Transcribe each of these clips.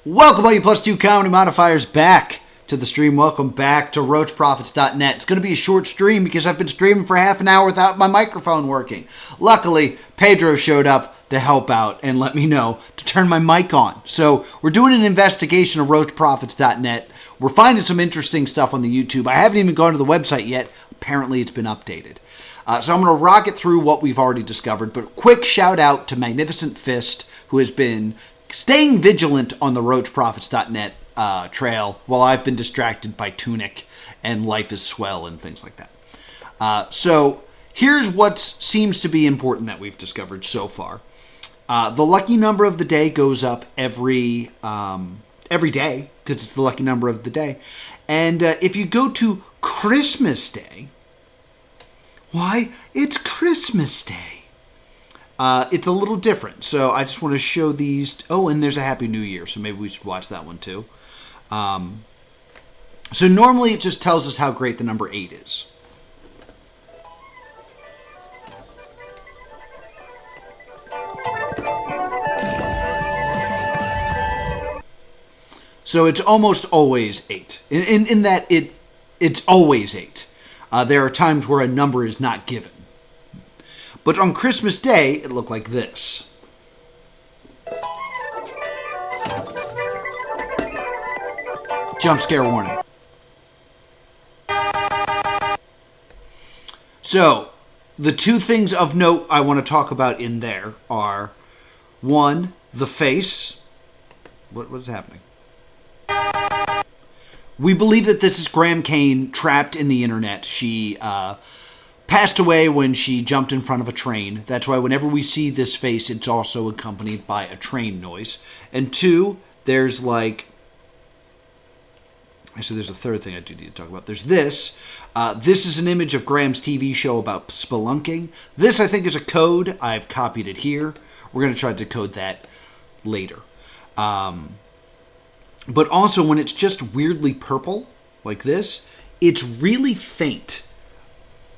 Welcome, all you +2 comedy modifiers, back to the stream. Welcome back to roachprophets.net. It's going to be a short stream because I've been streaming for half an hour without my microphone working. Luckily, Pedro showed up to help out and let me know to turn my mic on. So we're doing an investigation of roachprophets.net. We're finding some interesting stuff on the YouTube. I haven't even gone to the website yet. Apparently, it's been updated. So I'm going to rocket through what we've already discovered. But quick shout out to Magnificent Fist, who has been staying vigilant on the roachprophets.net trail while I've been distracted by Tunic and Life is Swell and things like that. So here's what seems to be important that we've discovered so far. The lucky number of the day goes up every day because it's the lucky number of the day. And if you go to Christmas Day, why, it's Christmas Day. It's a little different. So I just want to show these. Oh, and there's a Happy New Year, so maybe we should watch that one too. So normally it just tells us how great the number 8 is. So it's almost always 8. In that it's always 8. There are times where a number is not given. But on Christmas Day, it looked like this. Jump scare warning. So, the two things of note I want to talk about in there are, one, the face. What is happening? We believe that this is Graham Kane trapped in the internet. She passed away when she jumped in front of a train. That's why whenever we see this face, it's also accompanied by a train noise. And two, there's like... Actually, there's a third thing I do need to talk about. There's this. This is an image of Graham's TV show about spelunking. This, I think, is a code. I've copied it here. We're going to try to decode that later. But also, when it's just weirdly purple, like this, it's really faint.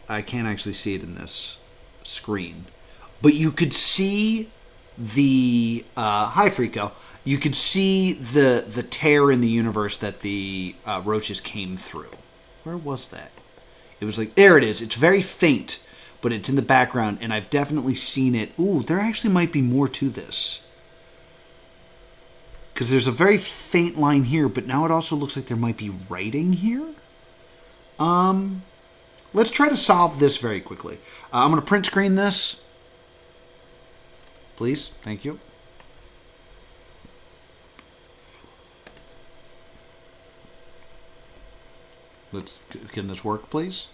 I can't actually see it in this screen. But you could see the... hi, Frico. You could see the tear in the universe that the roaches came through. Where was that? It was like... There it is. It's very faint, but it's in the background, and I've definitely seen it. Ooh, there actually might be more to this. Because there's a very faint line here, but now it also looks like there might be writing here. Let's try to solve this very quickly. I'm going to print screen this. Please. Thank you. Can this work, please?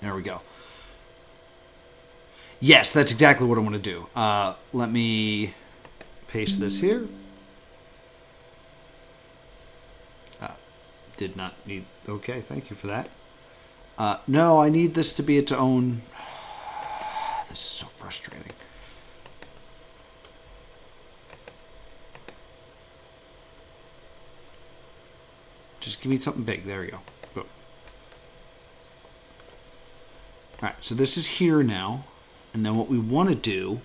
There we go. Yes, that's exactly what I want to do. Let me... paste this here. Did not need... Okay, thank you for that. No, I need this to be its own... This is so frustrating. Just give me something big. There we go. Boom. Alright, so this is here now. And then what we want to do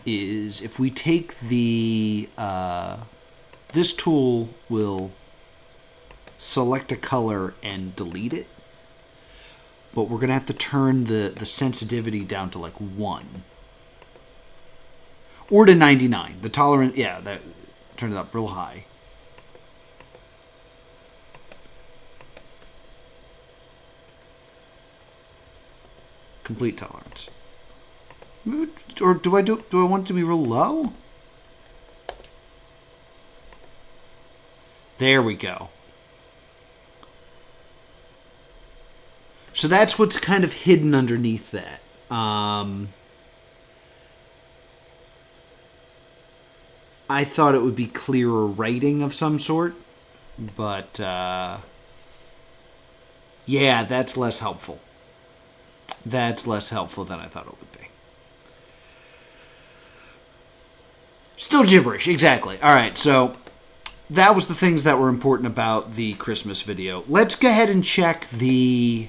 is if we take the... this tool will select a color and delete it. But we're going to have to turn the sensitivity down to like 1. Or to 99. The tolerance... Yeah, turn it up real high. Complete tolerance. Or do I want it to be real low? There we go. So that's what's kind of hidden underneath that. I thought it would be clearer writing of some sort, but yeah, that's less helpful. That's less helpful than I thought it would be. Still gibberish, exactly. All right, so that was the things that were important about the Christmas video. Let's go ahead and check the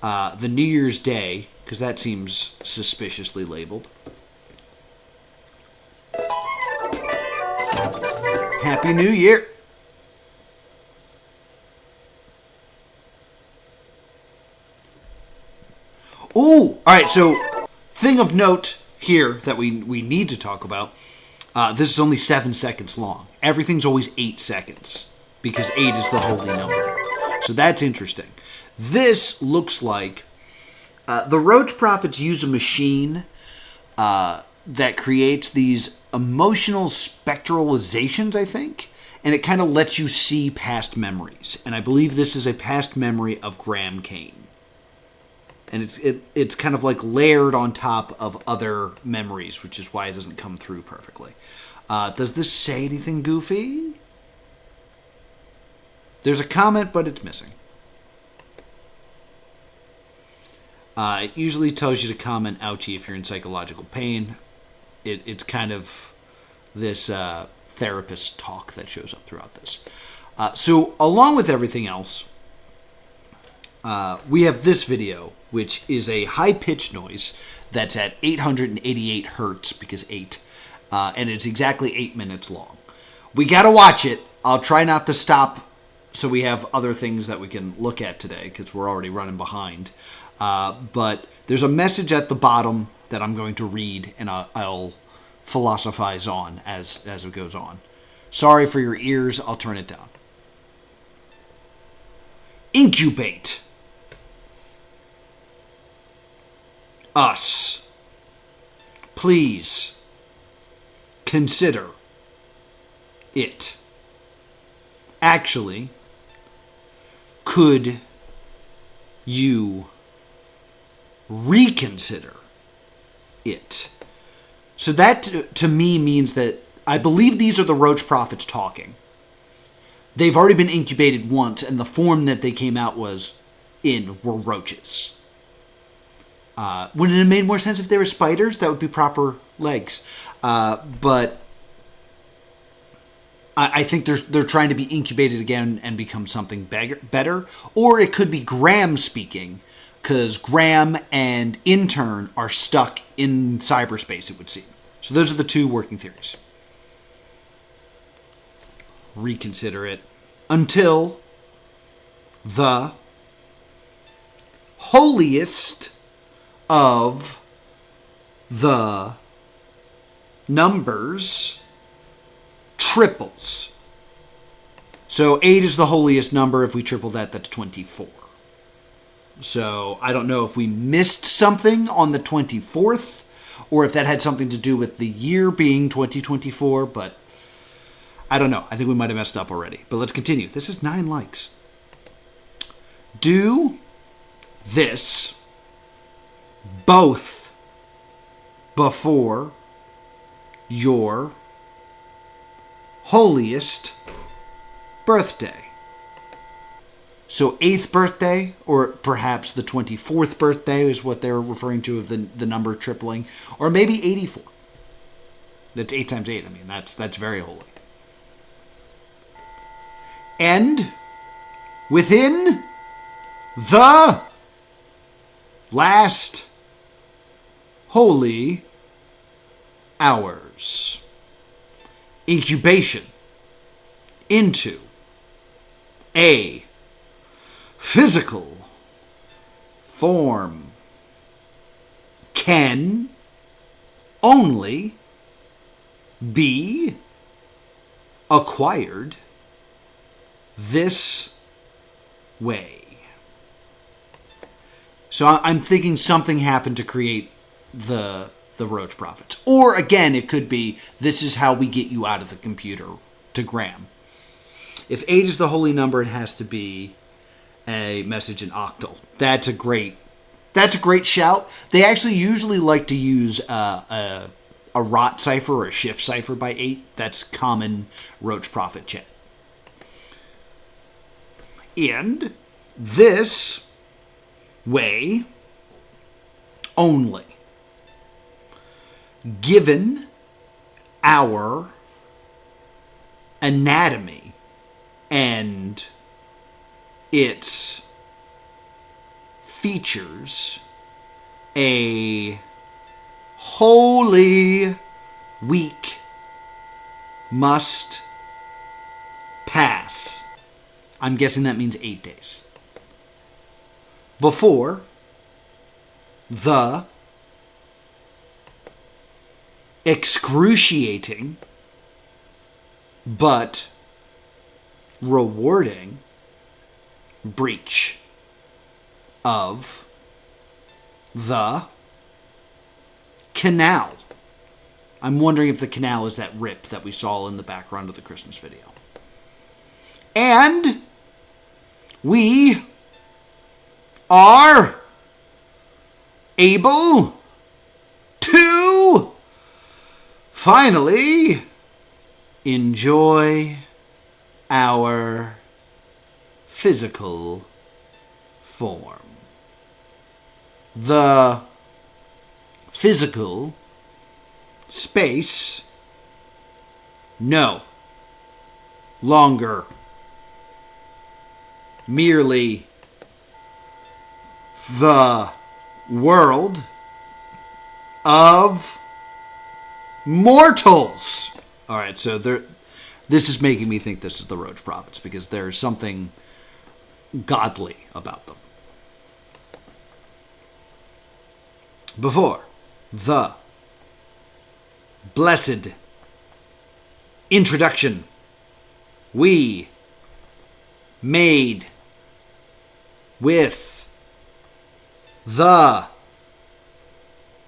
New Year's Day, because that seems suspiciously labeled. Happy New Year. Ooh, all right, so thing of note here that we need to talk about, this is only 7 seconds long. Everything's always 8 seconds because 8 is the holy number. So that's interesting. This looks like the Roach Prophets use a machine that creates these emotional spectralizations, I think, and it kind of lets you see past memories. And I believe this is a past memory of Graham Kane. And it's kind of like layered on top of other memories, which is why it doesn't come through perfectly. Does this say anything goofy? There's a comment, but it's missing. It usually tells you to comment ouchie if you're in psychological pain. It's kind of this therapist talk that shows up throughout this. So along with everything else, we have this video, which is a high-pitched noise that's at 888 hertz, because 8, and it's exactly 8 minutes long. We gotta watch it. I'll try not to stop so we have other things that we can look at today, because we're already running behind. But there's a message at the bottom that I'm going to read, and I'll philosophize on as it goes on. Sorry for your ears. I'll turn it down. Incubate us. Please consider it. Actually, could you reconsider it? So that to me means that I believe these are the Roach Prophets talking. They've already been incubated once, and the form that they came out were roaches. Wouldn't it have made more sense if they were spiders? That would be proper legs. But I think they're trying to be incubated again and become something better. Or it could be Graham speaking, because Graham and Intern are stuck in cyberspace, it would seem. So those are the two working theories. Reconsider it until the holiest of the numbers triples. So 8 is the holiest number. If we triple that, that's 24. So I don't know if we missed something on the 24th, or if that had something to do with the year being 2024, but I don't know. I think we might have messed up already. But let's continue. This is 9 likes. Do this both before your holiest birthday. So 8th birthday, or perhaps the 24th birthday is what they're referring to of the number tripling, or maybe 84. That's 8 times 8. I mean, that's very holy. And within the last holy hours, incubation into a physical form can only be acquired this way. So I'm thinking something happened to create the Roach Prophets. Or again, it could be this is how we get you out of the computer to Graham. If 8 is the holy number, it has to be a message in octal. That's a great shout. They actually usually like to use a rot cipher or a shift cipher by 8. That's common Roach Prophet chat. And this way only, given our anatomy and its features, a holy week must pass. I'm guessing that means 8 days. Before the excruciating but rewarding breach of the canal. I'm wondering if the canal is that rip that we saw in the background of the Christmas video. And we are able to finally enjoy our physical form. The physical space no longer merely the world of mortals. All right, so this is making me think this is the Roach Prophets because there's something godly about them. Before the blessed introduction, we made with the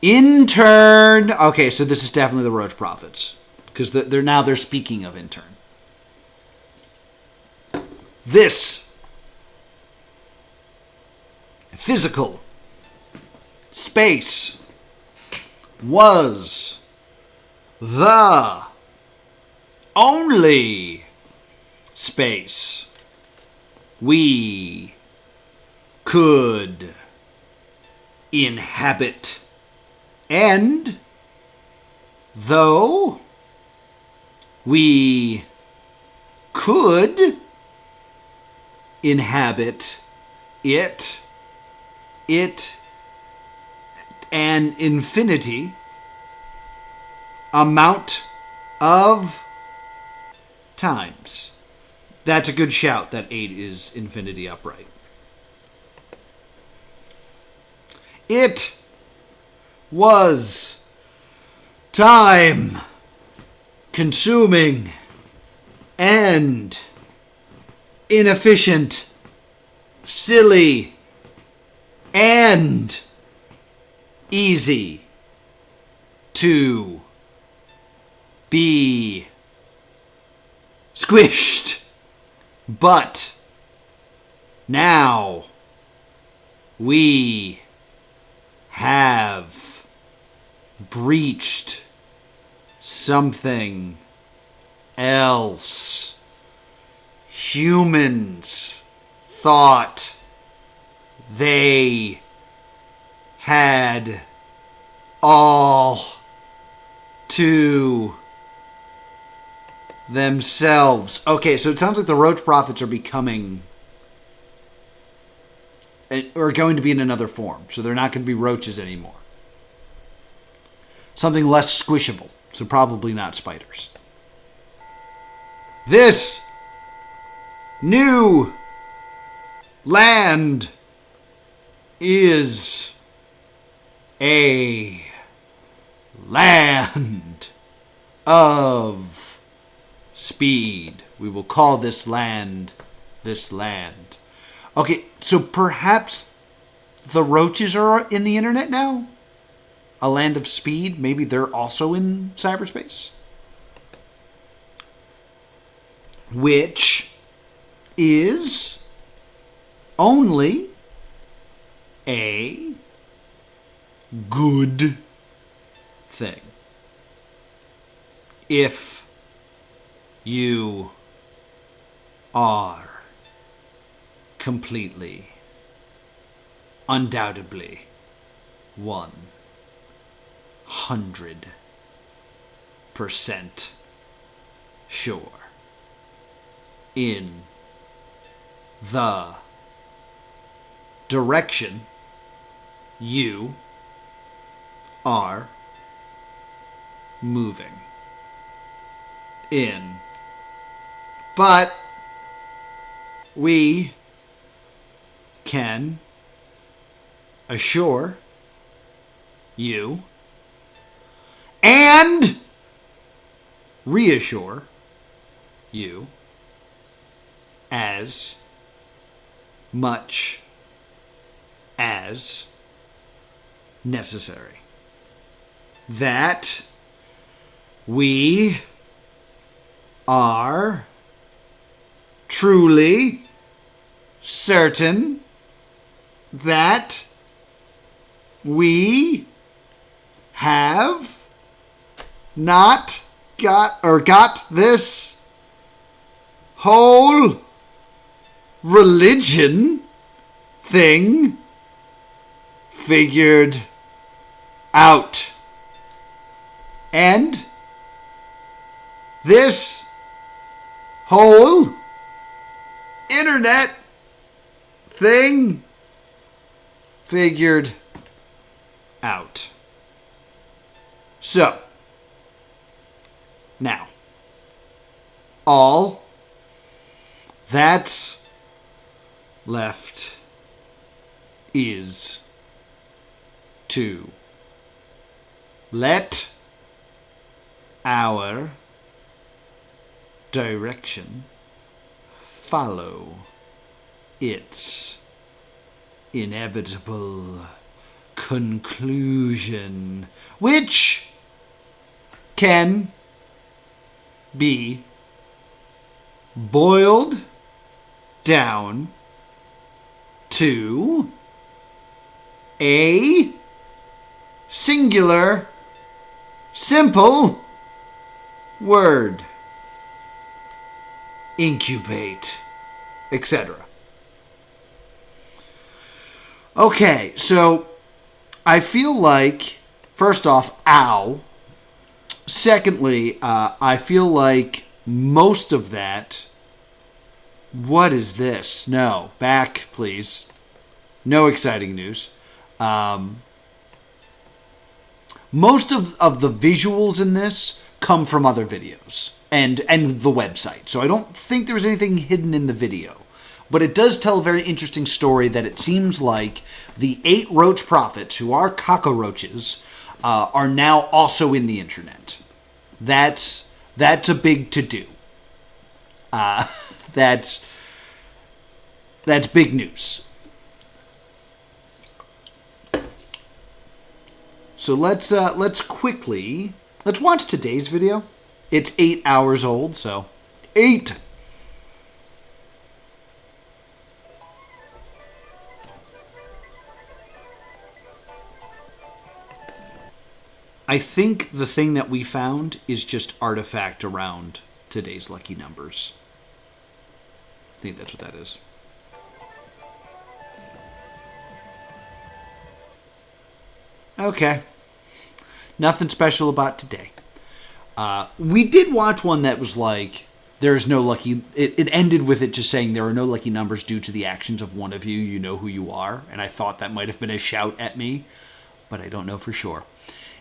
intern. Okay, so this is definitely the Roach Prophets because they're speaking of intern. This physical space was the only space we could inhabit. And though we could inhabit it an infinity amount of times. That's a good shout that 8 is infinity upright. It was time consuming and inefficient, silly, and easy to be squished. But now we have breached something else. Humans thought they had all to themselves. Okay, so it sounds like the Roach Prophets are becoming, or going to be in another form. So they're not going to be roaches anymore. Something less squishable. So probably not spiders. This new land is a land of speed. We will call this land this land. Okay, so perhaps the roaches are in the internet now? A land of speed? Maybe they're also in cyberspace? Which is only a good thing. If you are completely, undoubtedly, 100% sure in the direction you are moving in. But we can assure you and reassure you as much as necessary that we are truly certain that we have not got this whole religion thing figured out. And this whole internet thing figured out. So, now, all that's left is to let our direction follow its inevitable conclusion, which can be boiled down to a singular, simple word. Incubate, etc. Okay, so I feel like, first off, ow. Secondly, I feel like most of that... What is this? No, back, please. No exciting news. Most of the visuals in this come from other videos and the website. So I don't think there's anything hidden in the video. But it does tell a very interesting story that it seems like the 8 Roach Prophets, who are cockroaches, are now also in the internet. That's a big to-do. That's big news. So let's watch today's video. It's 8 hours old, so 8. I think the thing that we found is just artifact around today's lucky numbers. I think that's what that is. Okay. Nothing special about today. We did watch one that was like, there's no lucky... It ended with it just saying there are no lucky numbers due to the actions of one of you. You know who you are. And I thought that might have been a shout at me, but I don't know for sure.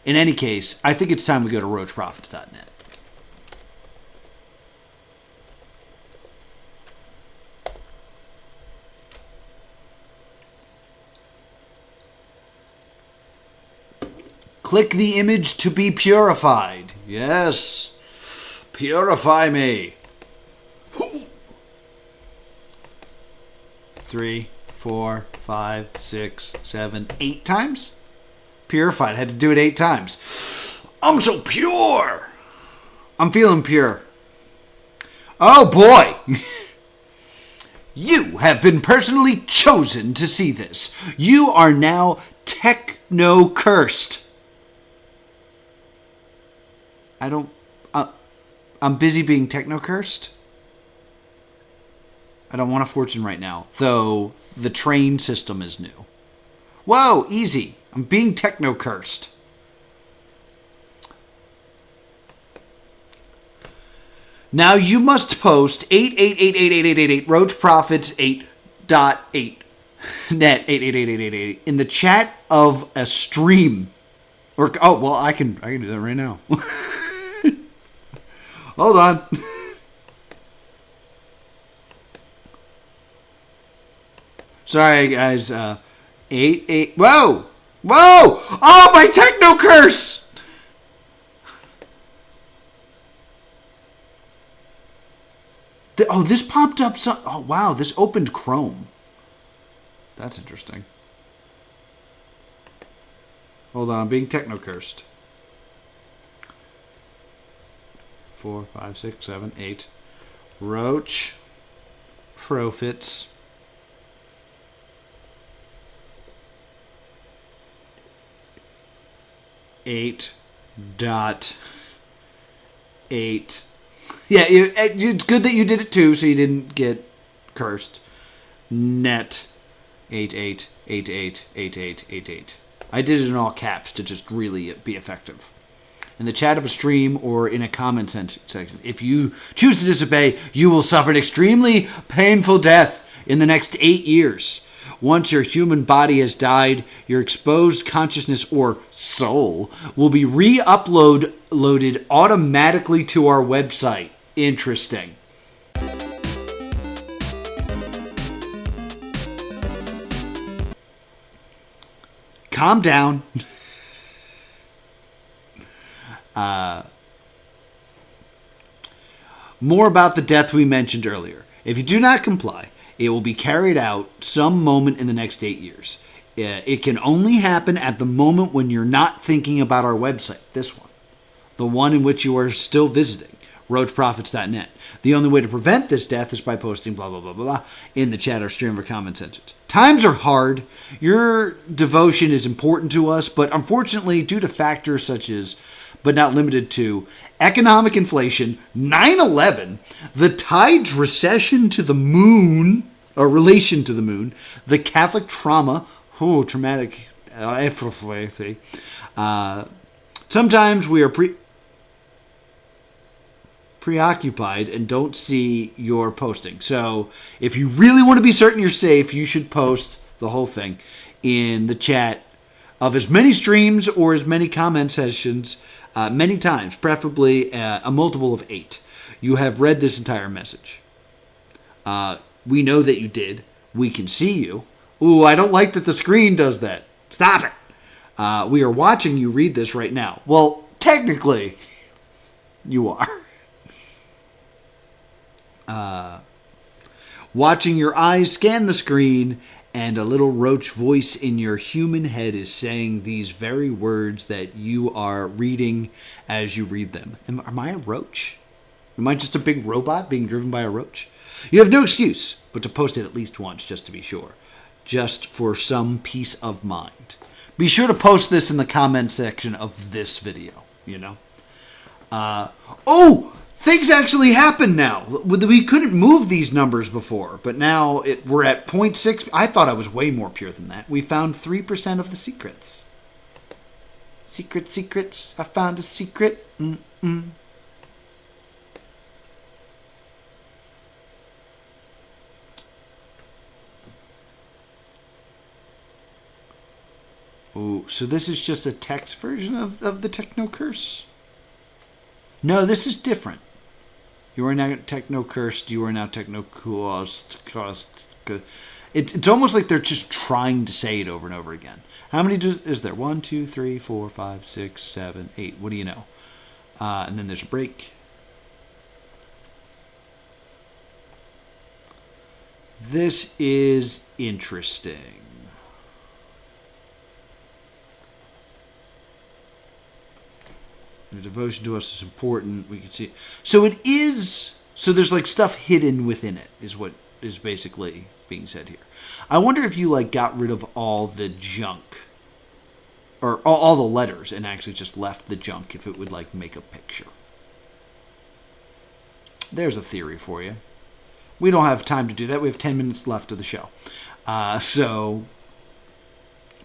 In any case, I think it's time we go to roachprophets.net. Click the image to be purified. Yes. Purify me. 3, 4, 5, 6, 7, 8 times? Purified. Had to do it 8 times. I'm so pure. I'm feeling pure. Oh boy. You have been personally chosen to see this. You are now Technocursed. I'm busy being Technocursed. I don't want a fortune right now, though the train system is new. Whoa, easy. I'm being Technocursed. Now you must post 8888888 Roach Prophets 8.8 net 8888888 in the chat of a stream. Or oh well, I can do that right now. Hold on. Sorry, guys. 8. Whoa! Whoa! Oh, my Technocurse! Oh, this popped up. Oh, wow. This opened Chrome. That's interesting. Hold on. I'm being Technocursed. 4, 5, 6, 7, 8. Roach Prophets. 8.8. Yeah, it's good that you did it too, so you didn't get cursed. Net 88888888. I did it in all caps to just really be effective. In the chat of a stream or in a comment section, if you choose to disobey, you will suffer an extremely painful death in the next 8 years. Once your human body has died, your exposed consciousness or soul will be re-uploaded automatically to our website. Interesting. Calm down. More about the death we mentioned earlier. If you do not comply, it will be carried out some moment in the next 8 years. It can only happen at the moment when you're not thinking about our website, this one. The one in which you are still visiting, roachprophets.net. The only way to prevent this death is by posting blah, blah, blah, blah, blah in the chat or stream or comment sections. Times are hard. Your devotion is important to us, but unfortunately, due to factors such as, but not limited to, economic inflation, 9/11, the tides recession to the moon, or relation to the moon, the Catholic trauma, traumatic, sometimes we are preoccupied and don't see your posting. So if you really want to be certain you're safe, you should post the whole thing in the chat of as many streams or as many comment sessions many times, preferably a multiple of 8. You have read this entire message. We know that you did. We can see you. Ooh, I don't like that the screen does that. Stop it. We are watching you read this right now. Well, technically, you are. Watching your eyes scan the screen, and a little roach voice in your human head is saying these very words that you are reading as you read them. Am I a roach? Am I just a big robot being driven by a roach? You have no excuse but to post it at least once, just to be sure. Just for some peace of mind. Be sure to post this in the comment section of this video, you know? Things actually happen now. We couldn't move these numbers before, but now we're at 0.6. I thought I was way more pure than that. We found 3% of the secrets. Secrets. I found a secret. Oh, so this is just a text version of the Technocurse? No, this is different. You are now Technocursed. You are now Technocursed. It's almost like they're just trying to say it over and over again. How many is there? 1, 2, 3, 4, 5, 6, 7, 8. What do you know? And then there's a break. This is interesting. Your devotion to us is important. We can see it. So it is. So there's like stuff hidden within it, is what is basically being said here. I wonder if you like got rid of all the junk, or all the letters, and actually just left the junk, if it would like make a picture. There's a theory for you. We don't have time to do that. We have 10 minutes left of the show, so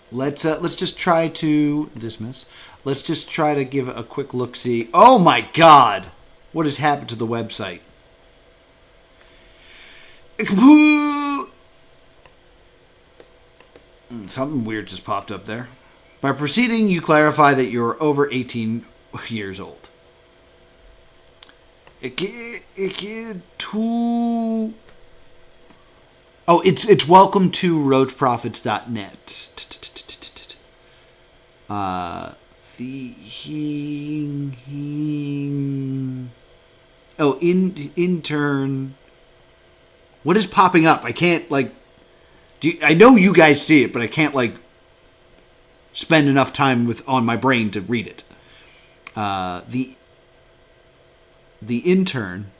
let's just try to dismiss. Let's just try to give a quick look-see. Oh my God! What has happened to the website? Something weird just popped up there. By proceeding, you clarify that you're over 18 years old. Oh, it's welcome to roachprophets.net. Intern. What is popping up? I can't, like... I know you guys see it, but I can't, like, spend enough time on my brain to read it. The intern...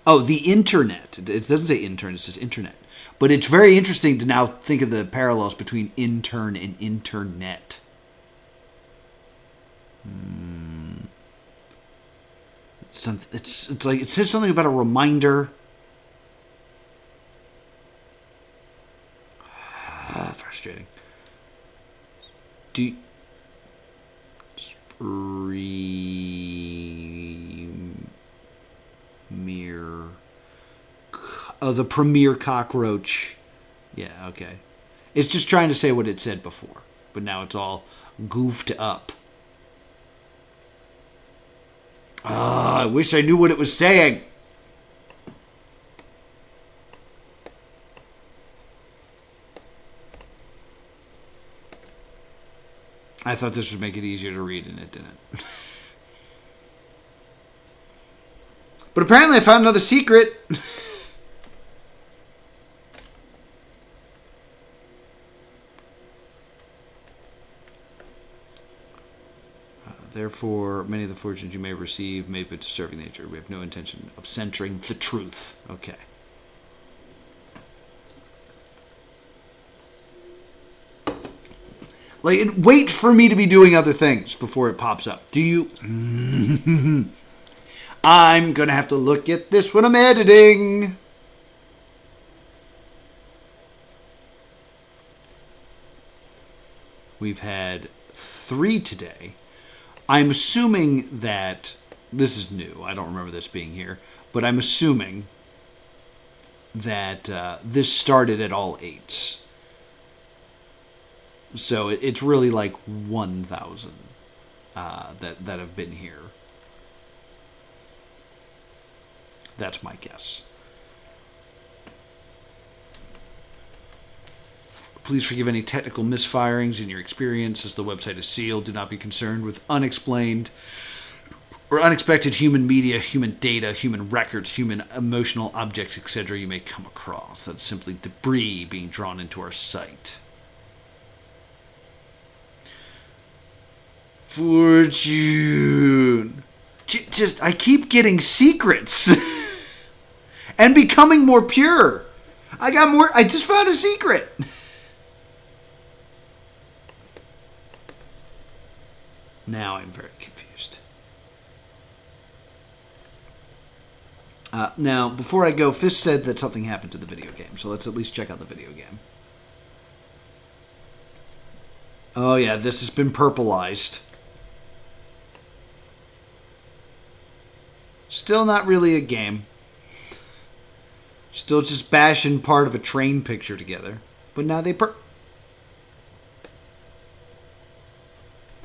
Oh, the internet. It doesn't say intern, it says internet. But it's very interesting to now think of the parallels between intern and internet. It's like it says something about a reminder. Frustrating. The premier cockroach. Yeah, okay. It's just trying to say what it said before, but now it's all goofed up. I wish I knew what it was saying. I thought this would make it easier to read, and it didn't. But apparently I found another secret. Therefore, many of the fortunes you may receive may be of deserving nature. We have no intention of censoring the truth. Okay. Like, wait for me to be doing other things before it pops up. Do you? I'm going to have to look at this when I'm editing. We've had 3 today. I'm assuming that this is new. I don't remember this being here. But I'm assuming that this started at all 8s. So it's really like 1,000 that have been here. That's my guess. Please forgive any technical misfirings in your experience, as the website is sealed. Do not be concerned with unexplained or unexpected human media, human data, human records, human emotional objects, etc. you may come across. That's simply debris being drawn into our site. Fortune. I keep getting secrets. And becoming more pure. I just found a secret. Now I'm very confused. Now, before I go, Fist said that something happened to the video game, so let's at least check out the video game. Oh yeah, this has been purpleized. Still not really a game. Still just bashing part of a train picture together. But now they What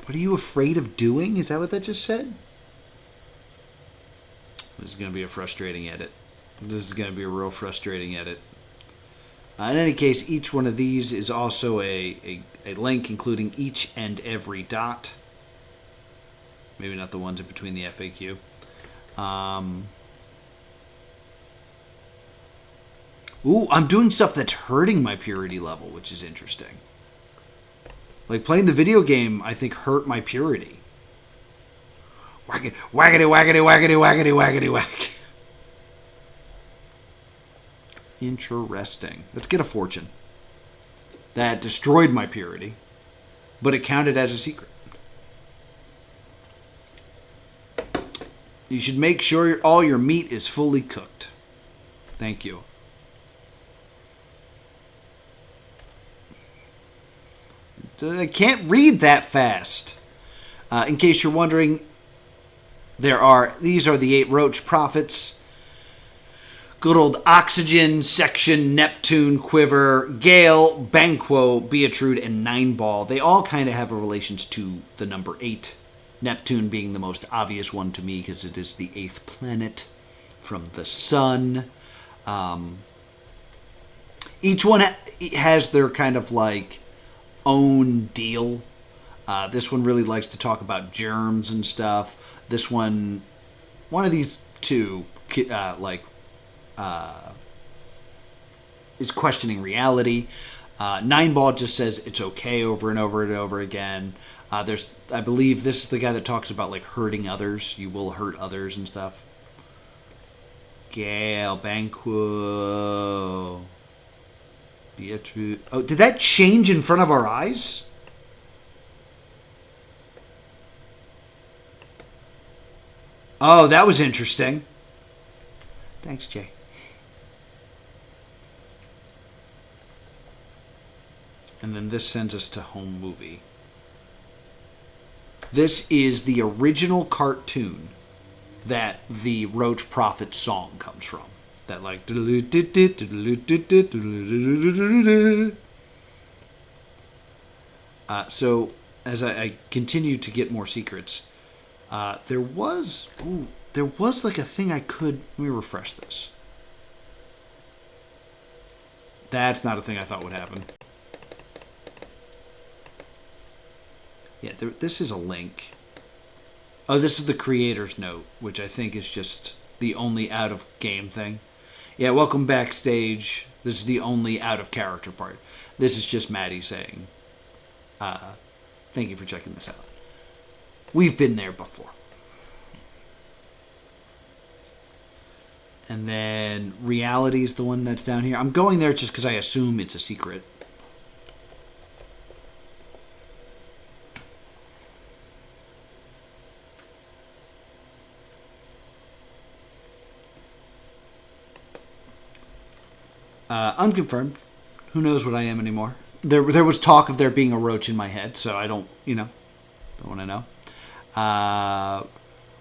are you afraid of doing? Is that what that just said? This is going to be a frustrating edit. This is going to be a real frustrating edit. In any case, each one of these is also a link including each and every dot. Maybe not the ones in between the FAQ. Ooh, I'm doing stuff that's hurting my purity level, which is interesting. Like, playing the video game, I think, hurt my purity. Waggity, waggity, waggity, waggity, waggity, waggity, whack. Interesting. Let's get a fortune. That destroyed my purity, but it counted as a secret. You should make sure all your meat is fully cooked. Thank you. I can't read that fast. In case you're wondering, these are the 8 Roach Prophets. Good old Oxygen, Section, Neptune, Quiver, Gale, Banquo, Beatrude, and Nineball. They all kind of have a relation to the number 8. Neptune being the most obvious one to me because it is the 8th planet from the sun. Each one has their kind of like own deal. This one really likes to talk about germs and stuff. This one of these two, is questioning reality. Nineball just says it's okay over and over and over again. I believe this is the guy that talks about like hurting others. You will hurt others and stuff. Gale, Banquo, Beatrice. Oh, did that change in front of our eyes? Oh, that was interesting. Thanks, Jay. And then this sends us to home movie. This is the original cartoon that the Roach Prophets song comes from. That like... So, as I continue to get more secrets, there was like a thing I could... Let me refresh this. That's not a thing I thought would happen. Yeah, this is a link. Oh, this is the creator's note, which I think is just the only out-of-game thing. Yeah, welcome backstage. This is the only out-of-character part. This is just Maddie saying, thank you for checking this out. We've been there before. And then reality is the one that's down here. I'm going there just because I assume it's a secret. Unconfirmed. Who knows what I am anymore? There was talk of there being a roach in my head, so I don't want to know.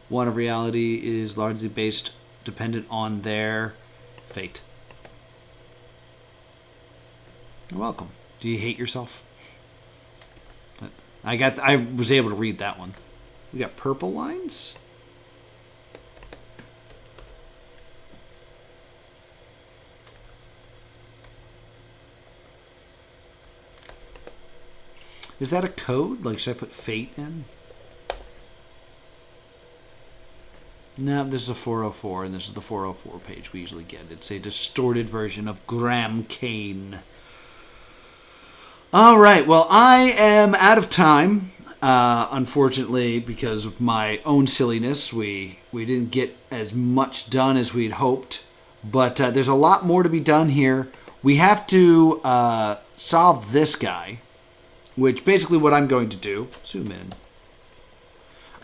One of reality is largely dependent on their fate. You're welcome. Do you hate yourself? I was able to read that one. We got purple lines. Is that a code? Like, should I put fate in? No, this is a 404, and this is the 404 page we usually get. It's a distorted version of Graham Kane. All right, well, I am out of time. Unfortunately, because of my own silliness, we didn't get as much done as we'd hoped. But there's a lot more to be done here. We have to solve this guy. Which basically what I'm going to do, zoom in.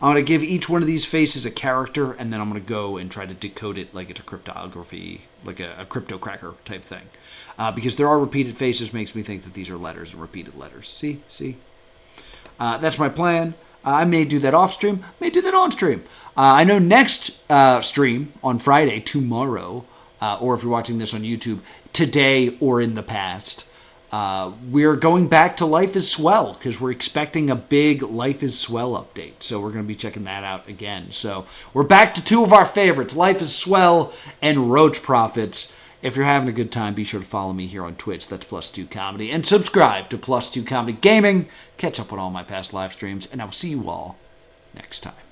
I'm going to give each one of these faces a character, and then I'm going to go and try to decode it like it's a cryptography, like a crypto cracker type thing. Because there are repeated faces makes me think that these are letters and repeated letters. See? That's my plan. I may do that off stream, may do that on stream. I know next stream on Friday, tomorrow, or if you're watching this on YouTube, today or in the past, we're going back to Life is Swell because we're expecting a big Life is Swell update. So we're going to be checking that out again. So we're back to two of our favorites, Life is Swell and Roach Prophets. If you're having a good time, be sure to follow me here on Twitch. That's +2 Comedy. And subscribe to +2 Comedy Gaming. Catch up on all my past live streams. And I will see you all next time.